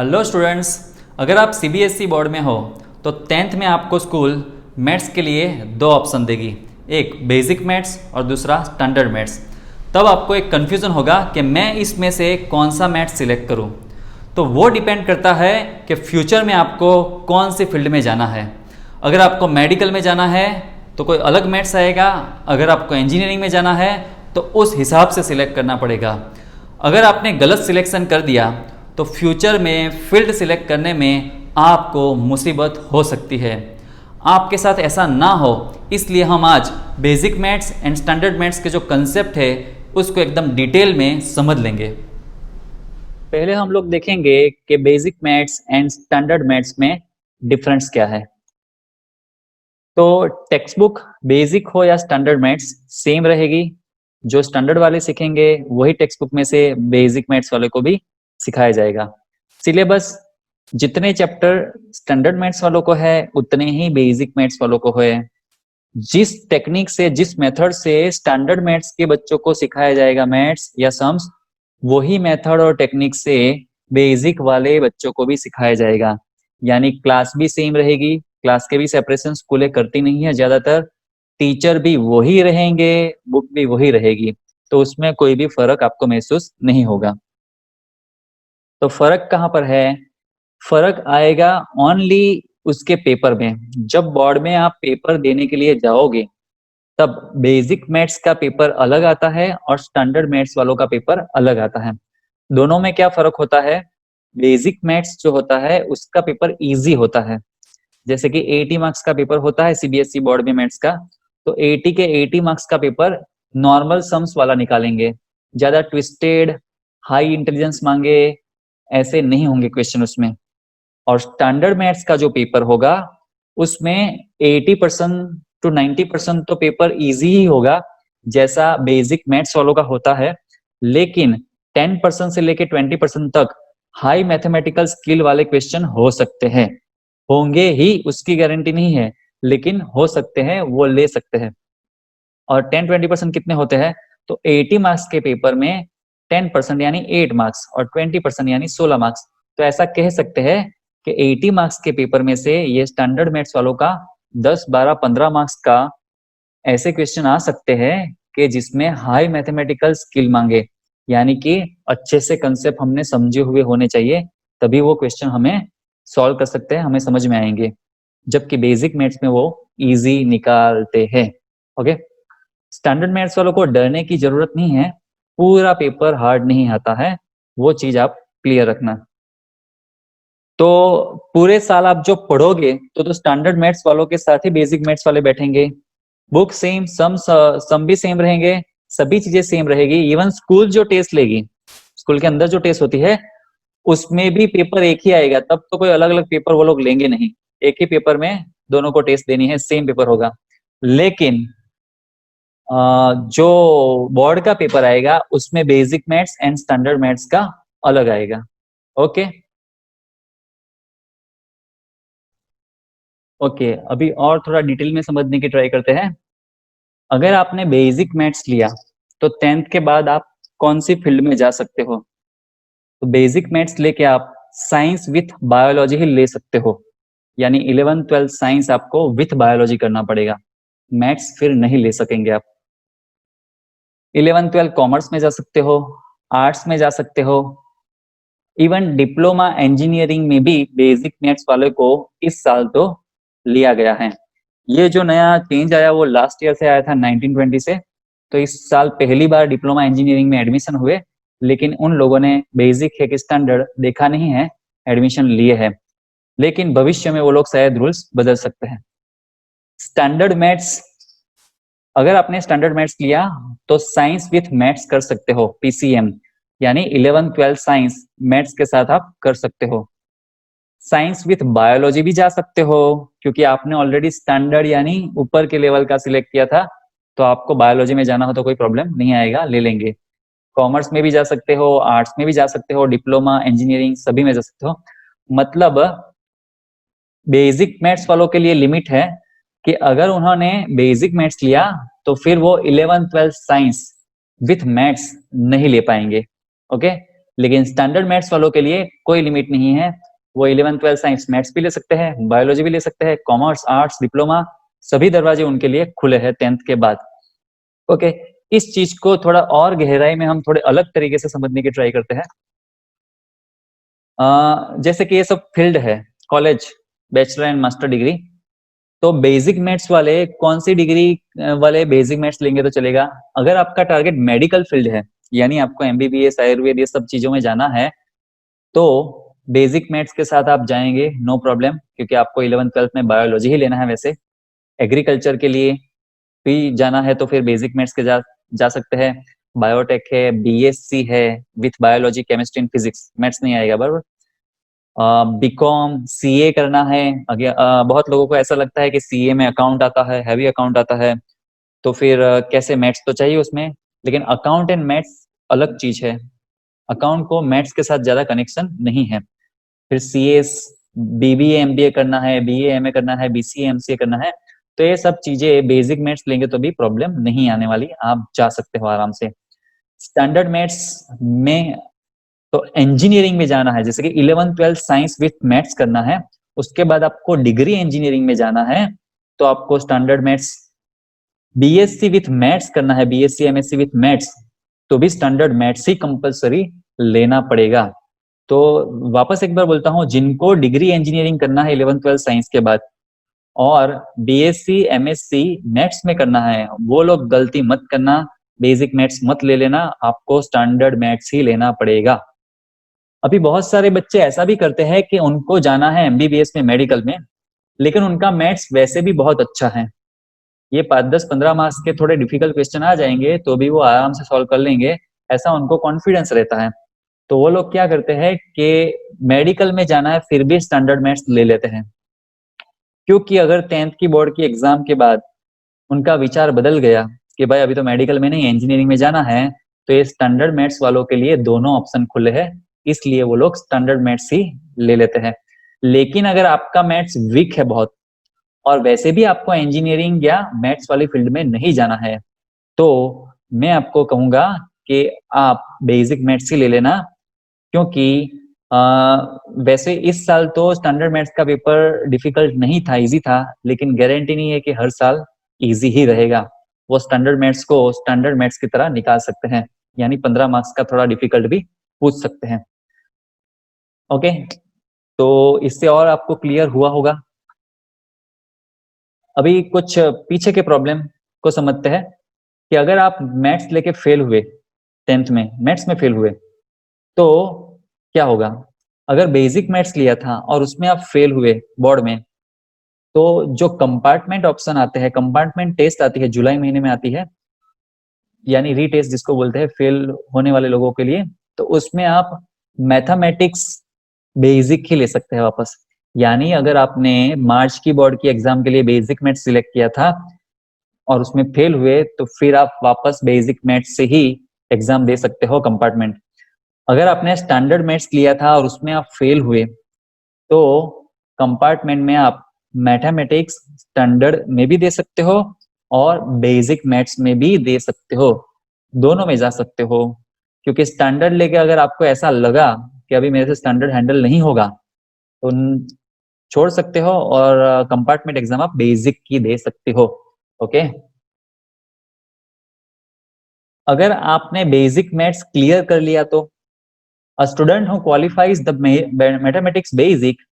Hello students, अगर आप CBSE board में हो तो 10th में आपको स्कूल मैथ्स के लिए दो ऑप्शन देगी, एक बेसिक मैथ्स और दूसरा स्टैंडर्ड मैथ्स। तब आपको एक कन्फ्यूज़न होगा कि मैं इसमें से कौन सा मैथ्स सिलेक्ट करूं। तो वो डिपेंड करता है कि फ्यूचर में आपको कौन सी फील्ड में जाना है। अगर आपको मेडिकल में जाना है तो कोई अलग मैथ्स आएगा, अगर आपको इंजीनियरिंग में जाना है तो उस हिसाब से सिलेक्ट करना पड़ेगा। अगर आपने गलत सिलेक्शन कर दिया तो फ्यूचर में फील्ड सिलेक्ट करने में आपको मुसीबत हो सकती है। आपके साथ ऐसा ना हो, इसलिए हम आज basic maths and standard maths के जो कंसेप्ट है उसको एकदम डिटेल में समझ लेंगे। पहले हम लोग देखेंगे कि basic maths and standard maths में डिफरेंस क्या है। तो टेक्स्ट बुक बेसिक हो या स्टैंडर्ड मैथ्स सेम रहेगी। जो स्टैंडर्ड वाले सीखेंगे वही टेक्स्ट बुक में से बेसिक मैथ्स वाले को भी सिखाया जाएगा। सिलेबस जितने चैप्टर स्टैंडर्ड मैथ्स वालों को है उतने ही बेसिक मैथ्स वालों को है। जिस टेक्निक से, जिस मेथड से स्टैंडर्ड मैथ्स के बच्चों को सिखाया जाएगा मैथ्स या सम्स, वही मेथड और टेक्निक से बेसिक वाले बच्चों को भी सिखाया जाएगा। यानी क्लास भी सेम रहेगी, क्लास के भी सेपरेशन स्कूलें करती नहीं है ज्यादातर, टीचर भी वही रहेंगे, बुक भी वही रहेगी, तो उसमें कोई भी फर्क आपको महसूस नहीं होगा। तो फर्क कहाँ पर है? फर्क आएगा ओनली उसके पेपर में। जब बोर्ड में आप पेपर देने के लिए जाओगे तब बेसिक मैथ्स का पेपर अलग आता है और स्टैंडर्ड मैथ्स वालों का पेपर अलग आता है। दोनों में क्या फर्क होता है? बेसिक मैथ्स जो होता है उसका पेपर इजी होता है। जैसे कि 80 मार्क्स का पेपर होता है सीबीएसई बोर्ड में मैथ्स का, तो 80 के 80 मार्क्स का पेपर नॉर्मल सम्स वाला निकालेंगे। ज्यादा ट्विस्टेड, हाई इंटेलिजेंस मांगे ऐसे नहीं होंगे क्वेश्चन उसमें। और स्टैंडर्ड मैथ्स का जो पेपर होगा उसमें 80% टू 90% तो पेपर इजी ही होगा जैसा बेसिक मैथ्स वालों का होता है, लेकिन 10% से लेके 20% तक हाई मैथमेटिकल स्किल वाले क्वेश्चन हो सकते हैं। होंगे ही उसकी गारंटी नहीं है, लेकिन हो सकते हैं, वो ले सकते हैं। और 10-20% कितने होते हैं? तो 80 मार्क्स के पेपर में 10% यानी 8 मार्क्स और 20% यानी 16 मार्क्स। तो ऐसा कह सकते हैं कि 80 मार्क्स के पेपर में से ये स्टैंडर्ड मैथ्स वालों का 10, 12, 15 मार्क्स का ऐसे क्वेश्चन आ सकते हैं कि जिसमें हाई मैथमेटिकल स्किल मांगे, यानी कि अच्छे से कंसेप्ट हमने समझे हुए होने चाहिए, तभी वो क्वेश्चन हमें सॉल्व कर सकते हैं, हमें समझ में आएंगे। जबकि बेसिक मैथ्स में वो इजी निकालते हैं। ओके, स्टैंडर्ड मैथ्स वालों को डरने की जरूरत नहीं है, पूरा पेपर हार्ड नहीं आता है, वो चीज आप क्लियर रखना। तो पूरे साल आप जो पढ़ोगे तो स्टैंडर्ड मैथ्स वालों के साथ ही बेसिक मैथ्स वाले बैठेंगे। बुक सेम, सम भी सेम रहेंगे, सभी चीजें सेम रहेगी। इवन स्कूल जो टेस्ट लेगी, स्कूल के अंदर जो टेस्ट होती है उसमें भी पेपर एक ही आएगा। तब तो कोई अलग अलग पेपर वो लोग लेंगे नहीं, एक ही पेपर में दोनों को टेस्ट देनी है, सेम पेपर होगा। लेकिन जो बोर्ड का पेपर आएगा उसमें basic maths and standard maths का अलग आएगा। ओके ओके, अभी और थोड़ा डिटेल में समझने की ट्राई करते हैं। अगर आपने बेसिक मैथ्स लिया तो 10th के बाद आप कौन सी फील्ड में जा सकते हो? तो बेसिक मैथ्स लेके आप साइंस विथ बायोलॉजी ही ले सकते हो, यानी 11th-12th साइंस आपको विथ बायोलॉजी करना पड़ेगा, मैथ्स फिर नहीं ले सकेंगे आप। 11th-12th कॉमर्स में जा सकते हो, आर्ट्स में जा सकते हो, इवन डिप्लोमा इंजीनियरिंग में भी बेसिक मैथ्स वाले को इस साल तो लिया गया है। ये जो नया चेंज आया वो लास्ट ईयर से आया था 1920 से, तो इस साल पहली बार डिप्लोमा इंजीनियरिंग में एडमिशन हुए, लेकिन उन लोगों ने बेसिक है कि स्टैंडर्ड देखा नहीं है, एडमिशन लिए है। लेकिन भविष्य में वो लोग शायद रूल्स बदल सकते हैं। स्टैंडर्ड मैथ्स, अगर आपने स्टैंडर्ड मैथ्स लिया तो साइंस विथ मैथ्स कर सकते हो, पीसीएम, यानी 11th-12th साइंस मैथ्स के साथ आप कर सकते हो। साइंस विथ बायोलॉजी भी जा सकते हो, क्योंकि आपने ऑलरेडी स्टैंडर्ड यानी ऊपर के लेवल का सिलेक्ट किया था, तो आपको बायोलॉजी में जाना हो तो कोई प्रॉब्लम नहीं आएगा, ले लेंगे। कॉमर्स में भी जा सकते हो, आर्ट्स में भी जा सकते हो, डिप्लोमा इंजीनियरिंग सभी में जा सकते हो। मतलब बेसिक मैथ्स वालों के लिए लिमिट है कि अगर उन्होंने बेसिक मैथ्स लिया तो फिर वो 11th-12th साइंस विथ मैथ्स नहीं ले पाएंगे। ओके, लेकिन स्टैंडर्ड मैथ्स वालों के लिए कोई लिमिट नहीं है, वो 11th-12th साइंस मैथ्स भी ले सकते हैं, बायोलॉजी भी ले सकते हैं, कॉमर्स, आर्ट्स, डिप्लोमा, सभी दरवाजे उनके लिए खुले हैं 10th के बाद। ओके, इस चीज को थोड़ा और गहराई में हम थोड़े अलग तरीके से समझने की ट्राई करते हैं। जैसे कि ये सब फील्ड है, college, bachelor and master degree, तो बेसिक मैथ्स वाले कौन सी डिग्री वाले बेसिक मैथ्स लेंगे तो चलेगा। अगर आपका टारगेट मेडिकल फील्ड है, यानी आपको एमबीबीएस, आयुर्वेद, ये सब चीजों में जाना है, तो बेसिक मैथ्स के साथ आप जाएंगे, नो प्रॉब्लम, क्योंकि आपको 11th-12th में बायोलॉजी ही लेना है। वैसे एग्रीकल्चर के लिए भी जाना है तो फिर बेसिक मैथ्स के जा सकते हैं। बायोटेक है, बीएससी है with biology, chemistry and physics, maths नहीं आएगा बराबर। बीकॉम, सीए करना है, बहुत लोगों को ऐसा लगता है कि सीए में अकाउंट आता है, हैवी अकाउंट आता है, तो फिर कैसे, मैथ्स तो चाहिए उसमें, लेकिन अकाउंट एंड मैथ्स अलग चीज है। अकाउंट को मैथ्स के साथ ज्यादा कनेक्शन नहीं है। फिर सीएस, बीबीए, एमबीए करना है, बीए, एमए करना है, बीसीए, एमसीए करना है, तो ये सब चीजें बेसिक मैथ्स लेंगे तो भी प्रॉब्लम नहीं आने वाली, आप जा सकते हो आराम से। स्टैंडर्ड मैथ्स में तो इंजीनियरिंग में जाना है, जैसे कि 11th-12th साइंस विथ मैथ्स करना है, उसके बाद आपको डिग्री इंजीनियरिंग में जाना है, तो आपको standard maths, BSc with maths करना है, बीएससी एमएससी विथ मैथ्स, तो भी स्टैंडर्ड मैथ्स ही कंपलसरी लेना पड़ेगा। तो वापस एक बार बोलता हूँ, जिनको डिग्री इंजीनियरिंग करना है 11th-12th साइंस के बाद और बीएससी एमएससी मैथ्स में करना है, वो लोग गलती मत करना, बेसिक मैथ्स मत ले लेना, आपको स्टैंडर्ड मैथ्स ही लेना पड़ेगा। अभी बहुत सारे बच्चे ऐसा भी करते हैं कि उनको जाना है एमबीबीएस में, मेडिकल में, लेकिन उनका मैथ्स वैसे भी बहुत अच्छा है, ये 5, 10, 15 मार्क्स के थोड़े डिफिकल्ट क्वेश्चन आ जाएंगे तो भी वो आराम से सॉल्व कर लेंगे, ऐसा उनको कॉन्फिडेंस रहता है। तो वो लोग क्या करते हैं कि मेडिकल में जाना है फिर भी स्टैंडर्ड मैथ्स ले लेते हैं, क्योंकि अगर 10th की बोर्ड की एग्जाम के बाद उनका विचार बदल गया कि भाई अभी तो मेडिकल में नहीं, इंजीनियरिंग में जाना है, तो ये स्टैंडर्ड मैथ्स वालों के लिए दोनों ऑप्शन खुले हैं, इसलिए वो लोग स्टैंडर्ड मैथ्स ही ले लेते हैं। लेकिन अगर आपका मैथ्स वीक है बहुत, और वैसे भी आपको इंजीनियरिंग या मैथ्स वाली फील्ड में नहीं जाना है, तो मैं आपको कहूंगा कि आप बेसिक मैथ्स ही ले लेना, क्योंकि वैसे इस साल तो स्टैंडर्ड मैथ्स का पेपर डिफिकल्ट नहीं था, इजी था, लेकिन गारंटी नहीं है कि हर साल इजी ही रहेगा। वो स्टैंडर्ड मैथ्स को स्टैंडर्ड मैथ्स की तरह निकाल सकते हैं, यानी 15 मार्क्स का थोड़ा डिफिकल्ट भी पूछ सकते हैं। ओके, तो इससे और आपको क्लियर हुआ होगा। अभी कुछ पीछे के प्रॉब्लम को समझते हैं कि अगर आप मैथ्स लेके फेल हुए, 10th में मैथ्स में फेल हुए, तो क्या होगा। अगर बेसिक मैथ्स लिया था और उसमें आप फेल हुए बोर्ड में, तो जो कंपार्टमेंट ऑप्शन आते हैं, कंपार्टमेंट टेस्ट आती है, जुलाई महीने में आती है, यानी रीटेस्ट जिसको बोलते हैं फेल होने वाले लोगों के लिए, तो उसमें आप मैथमेटिक्स बेसिक ही ले सकते हैं वापस। यानी अगर आपने मार्च की बोर्ड की एग्जाम के लिए बेसिक मैथ्स सिलेक्ट किया था और उसमें फेल हुए, तो फिर आप वापस बेसिक मैथ्स से ही एग्जाम दे सकते हो कंपार्टमेंट। अगर आपने स्टैंडर्ड मैथ्स लिया था और उसमें आप फेल हुए, तो कंपार्टमेंट में आप मैथमेटिक्स स्टैंडर्ड में भी दे सकते हो और बेसिक मैथ्स में भी दे सकते हो, दोनों में जा सकते हो। क्योंकि स्टैंडर्ड लेके अगर आपको ऐसा लगा कि अभी मेरे से स्टैंडर्ड हैंडल नहीं होगा, तो छोड़ सकते हो और कंपार्टमेंट एग्जाम आप बेसिक की दे सकते हो। ओके, अगर आपने बेसिक मैथ्स क्लियर कर लिया, तो a student who qualifies the mathematics basic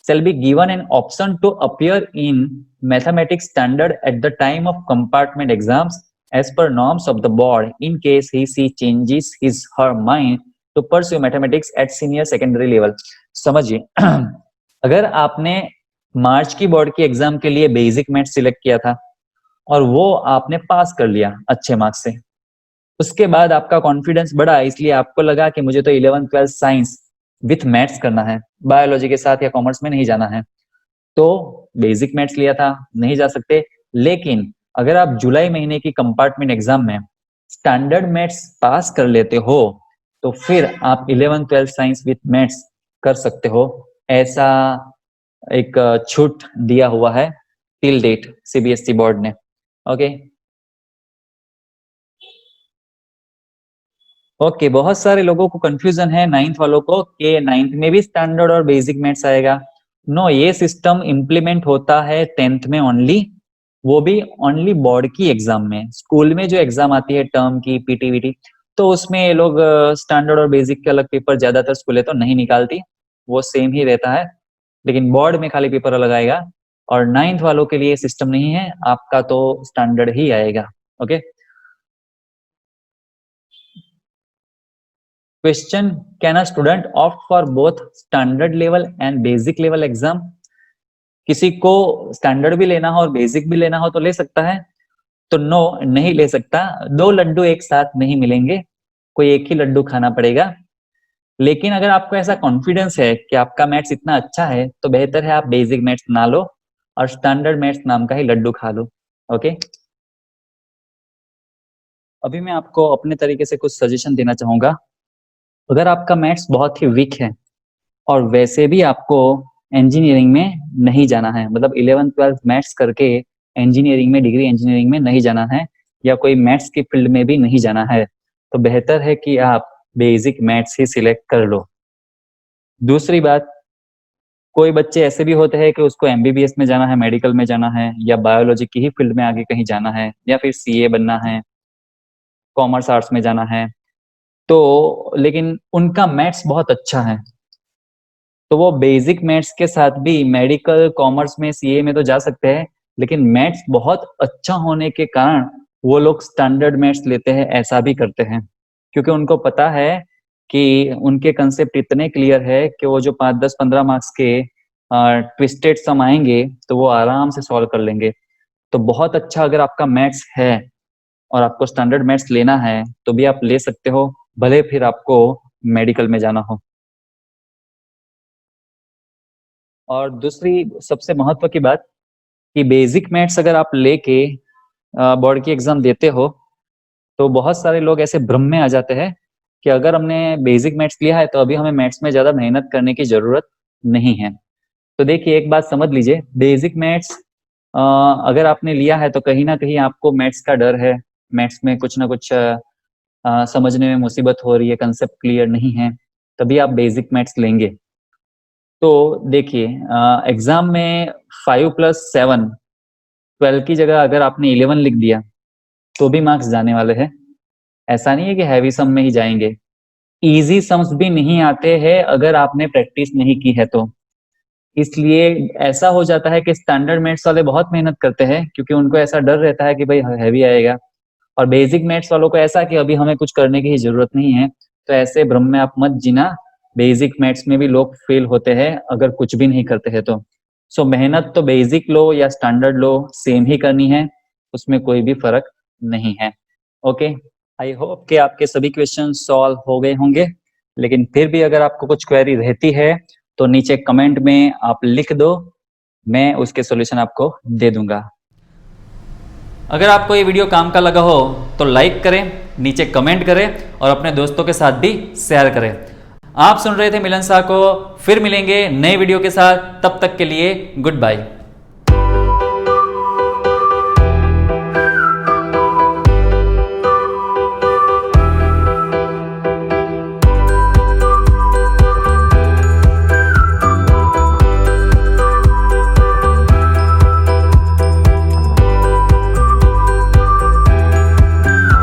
shall be given an option to appear in mathematics standard at the time of compartment exams as per norms of the board in case he changes his her mind to pursue mathematics at senior secondary level। समझिए, अगर आपने मार्च की board की exam के लिए basic maths select किया था और वो आपने पास कर लिया अच्छे मार्क्स से, उसके बाद आपका कॉन्फिडेंस बढ़ा, इसलिए आपको लगा कि मुझे तो 11th-12th साइंस विथ मैथ्स करना है, बायोलॉजी के साथ या कॉमर्स में नहीं जाना है, तो बेसिक मैथ्स लिया था, नहीं जा सकते। लेकिन अगर आप जुलाई महीने की कंपार्टमेंट एग्जाम में स्टैंडर्ड मैथ्स पास कर लेते हो, तो फिर आप 11th-12th साइंस विथ मैथ्स कर सकते हो। ऐसा एक छूट दिया हुआ है टिल डेट सीबीएसई बोर्ड ने। ओके, ओके, बहुत सारे लोगों को कंफ्यूजन है, नाइन्थ वालों को, कि नाइन्थ में भी स्टैंडर्ड और बेसिक मैथ्स आएगा। नो, ये सिस्टम इम्प्लीमेंट होता है 10th में ओनली, वो भी ओनली बोर्ड की एग्जाम में। स्कूल में जो एग्जाम आती है टर्म की, पीटीवीटी, तो उसमें ये लोग स्टैंडर्ड और बेसिक के अलग पेपर ज्यादातर स्कूलें तो नहीं निकालती, वो सेम ही रहता है। लेकिन बोर्ड में खाली पेपर अलग आएगा, और नाइन्थ वालों के लिए सिस्टम नहीं है, आपका तो स्टैंडर्ड ही आएगा। Okay, question, can a student opt for both standard level and basic level exam? किसी को स्टैंडर्ड भी लेना हो और बेसिक भी लेना हो तो ले सकता है? तो नो, नहीं ले सकता। दो लड्डू एक साथ नहीं मिलेंगे, कोई एक ही लड्डू खाना पड़ेगा। लेकिन अगर आपको ऐसा कॉन्फिडेंस है कि आपका मैथ्स इतना अच्छा है, तो बेहतर है आप बेसिक मैथ्स ना लो और स्टैंडर्ड मैथ्स नाम का ही लड्डू खा लो। ओके, अभी मैं आपको अपने तरीके से कुछ सजेशन देना चाहूंगा। अगर आपका मैथ्स बहुत ही वीक है और वैसे भी आपको इंजीनियरिंग में नहीं जाना है, मतलब 11th-12th मैथ्स करके इंजीनियरिंग में, डिग्री इंजीनियरिंग में नहीं जाना है, या कोई मैथ्स की फील्ड में भी नहीं जाना है, तो बेहतर है कि आप बेसिक मैथ्स ही सिलेक्ट कर लो। दूसरी बात, कोई बच्चे ऐसे भी होते हैं कि उसको एमबीबीएस में जाना है, मेडिकल में जाना है, या बायोलॉजी की ही फील्ड में आगे कहीं जाना है, या फिर सीए बनना है, कॉमर्स आर्ट्स में जाना है, तो लेकिन उनका मैथ्स बहुत अच्छा है, तो वो बेसिक मैथ्स के साथ भी मेडिकल, कॉमर्स में, सीए में तो जा सकते हैं। लेकिन मैथ्स बहुत अच्छा होने के कारण वो लोग स्टैंडर्ड मैथ्स लेते हैं, ऐसा भी करते हैं, क्योंकि उनको पता है कि उनके कंसेप्ट इतने क्लियर है कि वो जो 5, 10, 15 मार्क्स के ट्विस्टेड सम आएंगे तो वो आराम से सॉल्व कर लेंगे। तो बहुत अच्छा, अगर आपका मैथ्स है और आपको स्टैंडर्ड मैथ्स लेना है तो भी आप ले सकते हो, भले फिर आपको मेडिकल में जाना हो। और दूसरी सबसे महत्व की बात, कि बेसिक मैथ्स अगर आप लेके बोर्ड की एग्जाम देते हो, तो बहुत सारे लोग ऐसे भ्रम में आ जाते हैं कि अगर हमने बेसिक मैथ्स लिया है तो अभी हमें मैथ्स में ज्यादा मेहनत करने की जरूरत नहीं है। तो देखिए, एक बात समझ लीजिए, बेसिक मैथ्स अगर आपने लिया है तो कहीं ना कहीं आपको मैथ्स का डर है, मैथ्स में कुछ ना कुछ समझने में मुसीबत हो रही है, कंसेप्ट क्लियर नहीं है, तभी आप बेसिक मैथ्स लेंगे। तो देखिए, एग्जाम में 5+7, 12 की जगह अगर आपने 11 लिख दिया तो भी मार्क्स जाने वाले हैं। ऐसा नहीं है कि हैवी सम में ही जाएंगे, इजी सम्स भी नहीं आते हैं अगर आपने प्रैक्टिस नहीं की है तो। इसलिए ऐसा हो जाता है कि स्टैंडर्ड मैथ्स वाले बहुत मेहनत करते हैं, क्योंकि उनको ऐसा डर रहता है कि भाई हैवी आएगा, और बेसिक मैथ्स वालों को ऐसा कि अभी हमें कुछ करने की जरूरत नहीं है। तो ऐसे भ्रम में आप मत जीना, बेसिक मैथ्स में भी लोग फेल होते हैं अगर कुछ भी नहीं करते हैं तो। सो मेहनत तो बेसिक लो या स्टैंडर्ड लो, सेम ही करनी है, उसमें कोई भी फर्क नहीं है। ओके, आई होप कि आपके सभी क्वेश्चन सॉल्व हो गए होंगे। लेकिन फिर भी अगर आपको कुछ क्वेरी रहती है तो नीचे कमेंट में आप लिख दो, मैं उसके सॉल्यूशन आपको दे दूंगा। अगर आपको ये वीडियो काम का लगा हो तो लाइक करें, नीचे कमेंट करें और अपने दोस्तों के साथ भी शेयर करें। आप सुन रहे थे मिलन शाह को, फिर मिलेंगे नए वीडियो के साथ, तब तक के लिए गुड बाय।